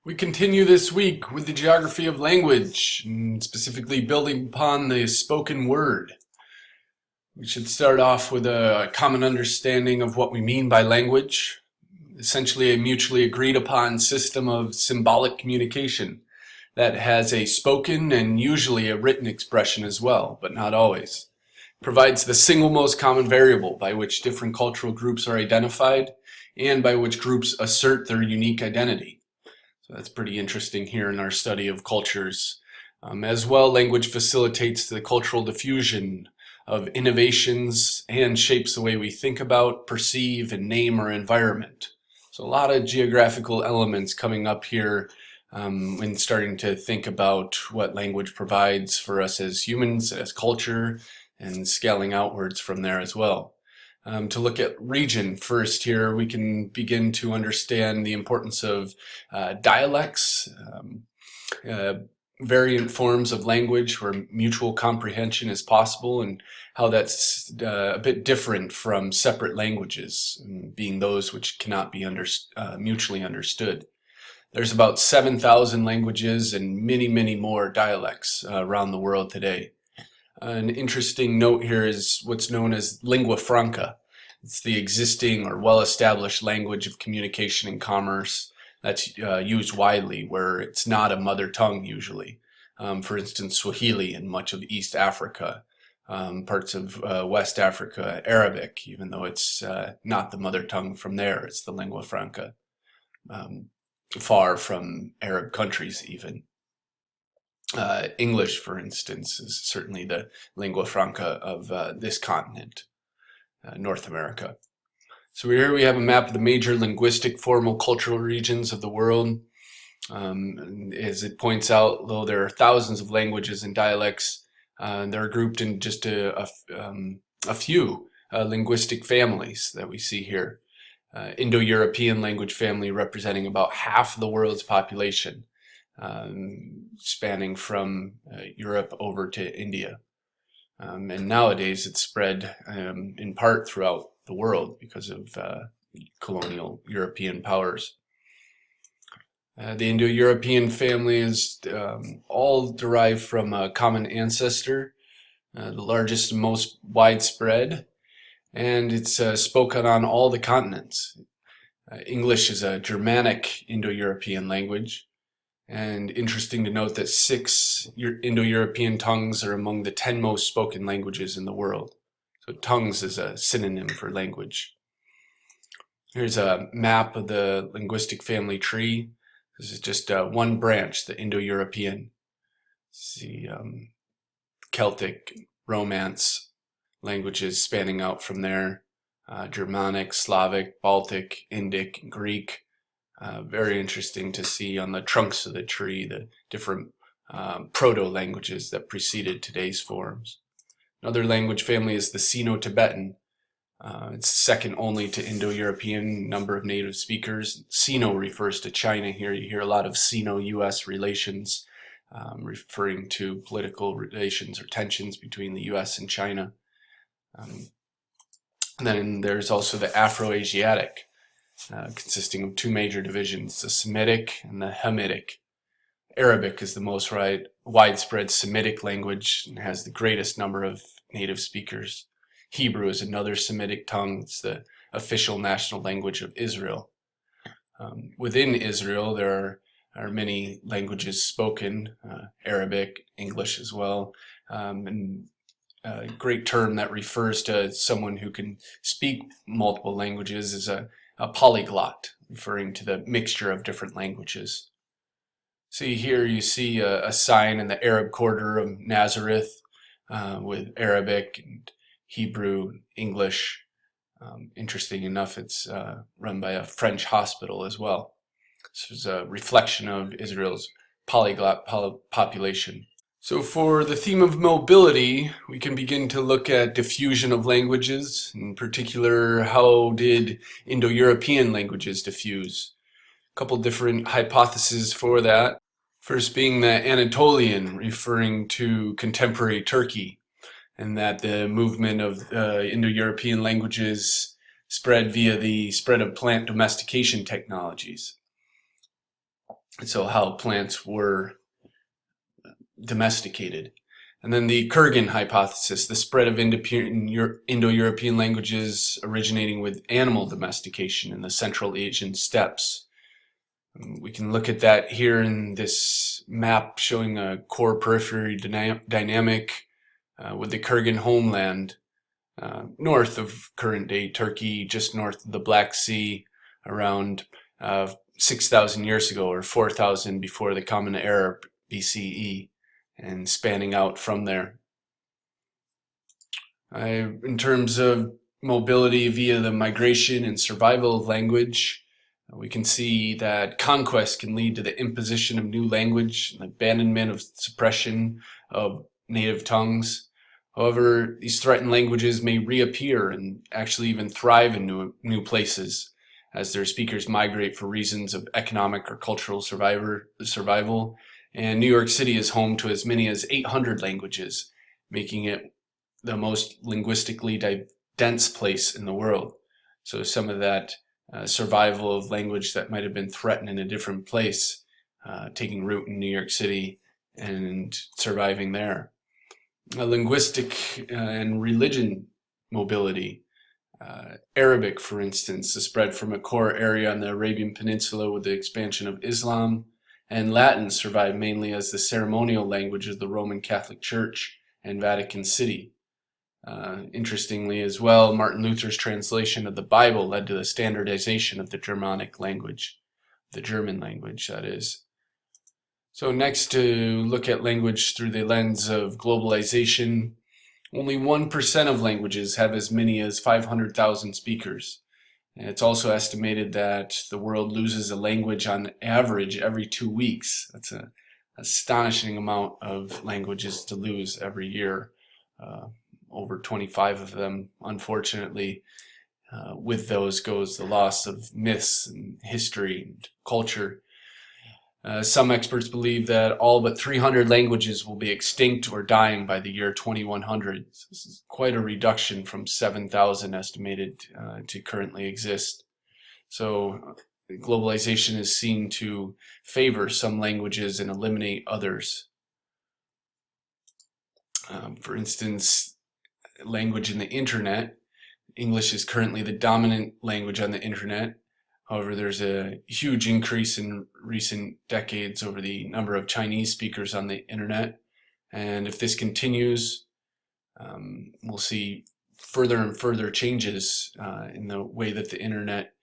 We continue this week with the geography of language, and specifically building upon the spoken word. We should start off with a common understanding of what we mean by language, essentially a mutually agreed upon system of symbolic communication that has a spoken and usually a written expression as well, but not always. It provides the single most common variable by which different cultural groups are identified and by which groups assert their unique identity. So that's pretty interesting here in our study of cultures. As well, language facilitates the cultural diffusion of innovations and shapes the way we think about, perceive, and name our environment. So a lot of geographical elements coming up here when starting to think about what language provides for us as humans, as culture, and scaling outwards from there as well. To look at region first here, we can begin to understand the importance of dialects, variant forms of language where mutual comprehension is possible, and how that's a bit different from separate languages, being those which cannot be mutually understood. There's about 7,000 languages and many, many more dialects around the world today. An interesting note here is what's known as lingua franca. It's the existing or well-established language of communication and commerce that's used widely where it's not a mother tongue usually. For instance, Swahili in much of East Africa, parts of West Africa, Arabic, even though it's not the mother tongue from there, it's the lingua franca, far from Arab countries even. English, for instance, is certainly the lingua franca of this continent, North America. So here we have a map of the major linguistic formal cultural regions of the world. As it points out, though there are thousands of languages and dialects, they're grouped in just a few linguistic families that we see here. Indo-European language family representing about half of the world's population. Spanning from Europe over to India. And nowadays it's spread in part throughout the world because of colonial European powers. The Indo-European family is all derived from a common ancestor, the largest and most widespread, and it's spoken on all the continents. English is a Germanic Indo-European language. And interesting to note that 6 Indo-European tongues are among the 10 most spoken languages in the world. So tongues is a synonym for language. Here's a map of the linguistic family tree. This is just one branch, the Indo-European. See Celtic, Romance languages spanning out from there. Germanic, Slavic, Baltic, Indic, Greek. Very interesting to see on the trunks of the tree the different proto-languages that preceded today's forms. Another language family is the Sino-Tibetan. It's second only to Indo-European number of native speakers. Sino refers to China here. You hear a lot of Sino-US relations, referring to political relations or tensions between the US and China. And then there's also the Afro-Asiatic. Consisting of 2 major divisions, the Semitic and the Hamitic. Arabic is the most widespread Semitic language and has the greatest number of native speakers. Hebrew is another Semitic tongue. It's the official national language of Israel. Within Israel, there are many languages spoken, Arabic, English as well, and a great term that refers to someone who can speak multiple languages is a polyglot, referring to the mixture of different languages. See here you see a sign in the Arab quarter of Nazareth with Arabic and Hebrew, English. Interesting enough, it's run by a French hospital as well. This is a reflection of Israel's polyglot population. So for the theme of mobility, we can begin to look at diffusion of languages, in particular, how did Indo-European languages diffuse? A couple different hypotheses for that. First being the Anatolian, referring to contemporary Turkey, and that the movement of Indo-European languages spread via the spread of plant domestication technologies. So how plants were domesticated. And then the Kurgan hypothesis, the spread of Indo-European languages originating with animal domestication in the Central Asian steppes. We can look at that here in this map showing a core periphery dynamic with the Kurgan homeland north of current-day Turkey, just north of the Black Sea, around 6,000 years ago, or 4,000 before the Common Era BCE, and spanning out from there. In terms of mobility via the migration and survival of language, we can see that conquest can lead to the imposition of new language, and abandonment of suppression of native tongues. However, these threatened languages may reappear and actually even thrive in new places as their speakers migrate for reasons of economic or cultural survival. And New York City is home to as many as 800 languages, making it the most linguistically dense place in the world. So some of that survival of language that might have been threatened in a different place, taking root in New York City and surviving there. Linguistic and religion mobility. Arabic, for instance, the spread from a core area on the Arabian Peninsula with the expansion of Islam, and Latin survived mainly as the ceremonial language of the Roman Catholic Church and Vatican City. Interestingly as well, Martin Luther's translation of the Bible led to the standardization of the Germanic language, the German language, that is. So next, to look at language through the lens of globalization, only 1% of languages have as many as 500,000 speakers. And it's also estimated that the world loses a language on average every 2 weeks. That's an astonishing amount of languages to lose every year. Over 25 of them, unfortunately. With those goes the loss of myths and history and culture. Some experts believe that all but 300 languages will be extinct or dying by the year 2100. This is quite a reduction from 7,000 estimated to currently exist. So globalization is seen to favor some languages and eliminate others. For instance, language in the internet. English is currently the dominant language on the internet. However, there's a huge increase in recent decades over the number of Chinese speakers on the internet. And if this continues, we'll see further and further changes in the way that the internet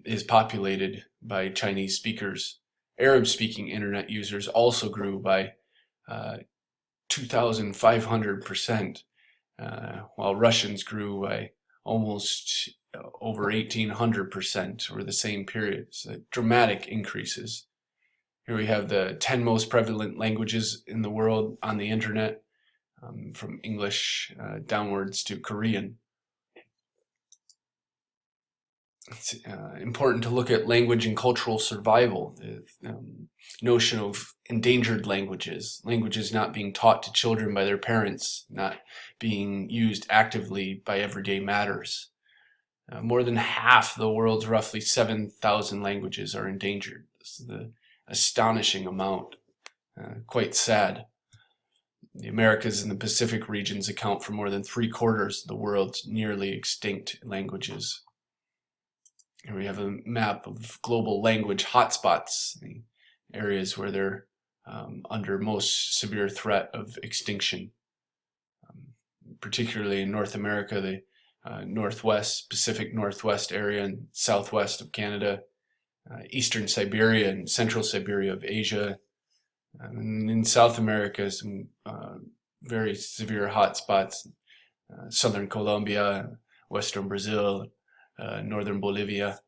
is populated by Chinese speakers. Arab-speaking internet users also grew by 2,500%, while Russians grew by almost over 1,800% over the same period. So dramatic increases. Here we have the 10 most prevalent languages in the world on the internet, from English downwards to Korean. It's important to look at language and cultural survival. The notion of endangered languages, languages not being taught to children by their parents, not being used actively by everyday matters. More than half the world's roughly 7,000 languages are endangered. This is an astonishing amount, quite sad. The Americas and the Pacific regions account for more than 3/4 of the world's nearly extinct languages. Here we have a map of global language hotspots, the areas where they're under most severe threat of extinction. Particularly in North America, the Northwest, Pacific Northwest area and southwest of Canada, eastern Siberia and central Siberia of Asia. And in South America, some very severe hotspots, southern Colombia, western Brazil, northern Bolivia.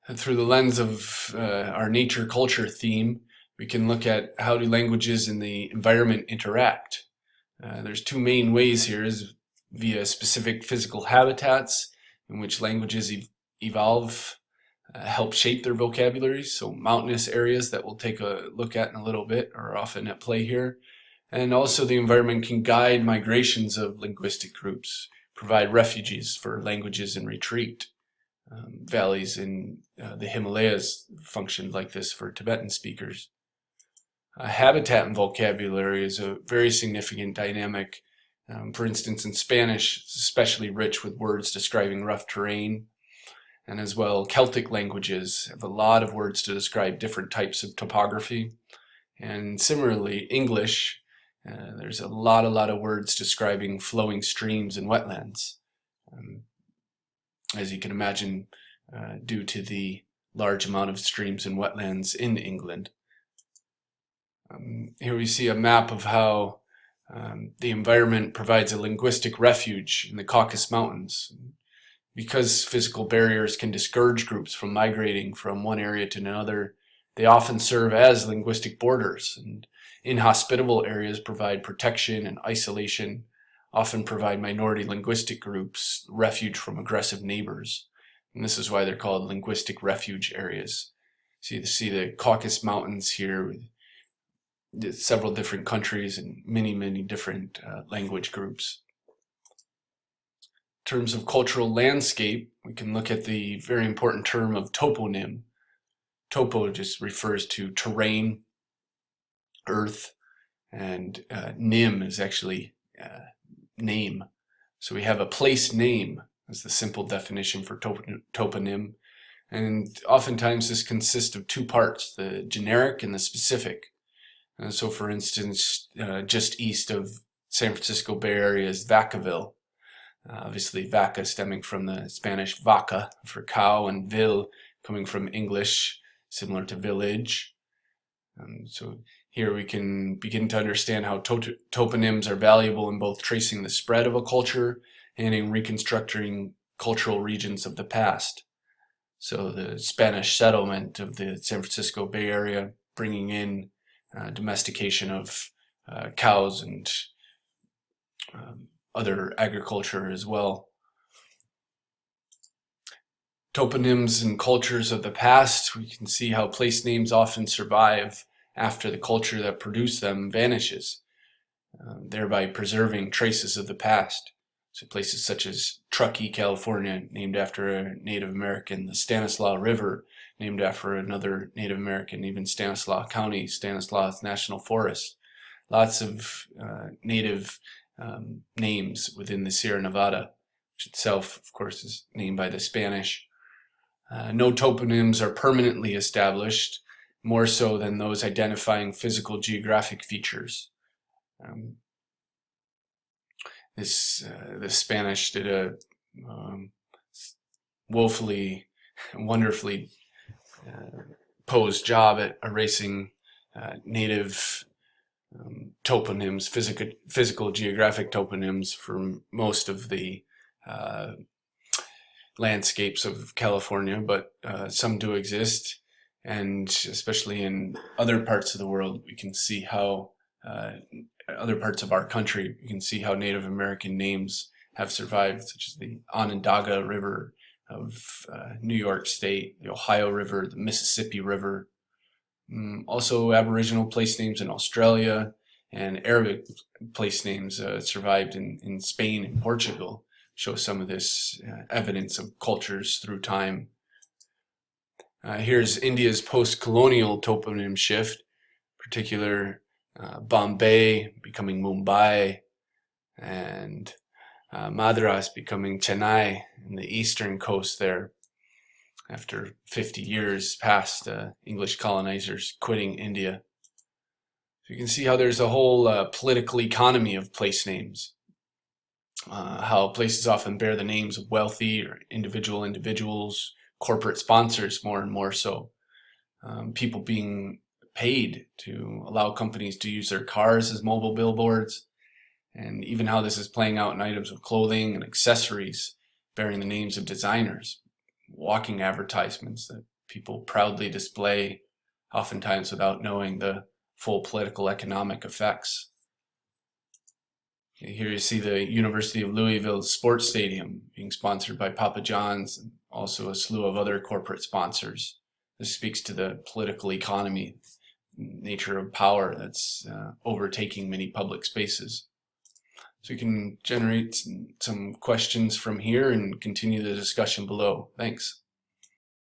And through the lens of our nature culture theme, we can look at how do languages and the environment interact. There's two main ways here, is via specific physical habitats in which languages evolve, help shape their vocabularies. So mountainous areas that we'll take a look at in a little bit are often at play here. And also the environment can guide migrations of linguistic groups, provide refuges for languages in retreat. valleys in the Himalayas functioned like this for Tibetan speakers. Habitat and vocabulary is a very significant dynamic. For instance, in Spanish, it's especially rich with words describing rough terrain, and as well, Celtic languages have a lot of words to describe different types of topography. And similarly, English, there's a lot of words describing flowing streams and wetlands. As you can imagine, due to the large amount of streams and wetlands in England. Here we see a map of how the environment provides a linguistic refuge in the Caucasus Mountains. Because physical barriers can discourage groups from migrating from one area to another, they often serve as linguistic borders, and inhospitable areas provide protection and isolation, often provide minority linguistic groups refuge from aggressive neighbors. And this is why they're called linguistic refuge areas. So you see the Caucasus Mountains here with several different countries and many different language groups. In terms of cultural landscape, we can look at the very important term of toponym. Topo just refers to terrain, earth, and nym is actually name. So we have a place name as the simple definition for toponym. And oftentimes this consists of two parts, the generic and the specific. So for instance, just east of San Francisco Bay Area is Vacaville. Obviously vaca stemming from the Spanish vaca for cow, and ville coming from English, similar to village. So here we can begin to understand how toponyms are valuable in both tracing the spread of a culture and in reconstructing cultural regions of the past. So the Spanish settlement of the San Francisco Bay Area, bringing in domestication of cows and other agriculture as well. Toponyms and cultures of the past, we can see how place names often survive after the culture that produced them vanishes, thereby preserving traces of the past. So places such as Truckee, California, named after a Native American, the Stanislaus River, named after another Native American, even Stanislaus County, Stanislaus National Forest. Lots of native names within the Sierra Nevada, which itself, of course, is named by the Spanish. No toponyms are permanently established, more so than those identifying physical geographic features. The Spanish did a woefully, wonderfully posed job at erasing native toponyms, physical geographic toponyms from most of the landscapes of California, but some do exist, and especially in other parts of the world, we can see how other parts of our country, you can see how Native American names have survived, such as the Onondaga River of New York State, the Ohio River, the Mississippi River. Also Aboriginal place names in Australia, and Arabic place names survived in Spain and Portugal, show some of this evidence of cultures through time. Here's India's post-colonial toponym shift, particular Bombay becoming Mumbai, and Madras becoming Chennai in the eastern coast there, after 50 years past English colonizers quitting India. So you can see how there's a whole political economy of place names, how places often bear the names of wealthy or individuals, corporate sponsors more and more so, people being paid to allow companies to use their cars as mobile billboards, and even how this is playing out in items of clothing and accessories bearing the names of designers, walking advertisements that people proudly display, oftentimes without knowing the full political economic effects. Here you see the University of Louisville sports stadium being sponsored by Papa John's, and also a slew of other corporate sponsors. This speaks to the political economy, nature of power that's overtaking many public spaces. So you can generate some questions from here and continue the discussion below. Thanks.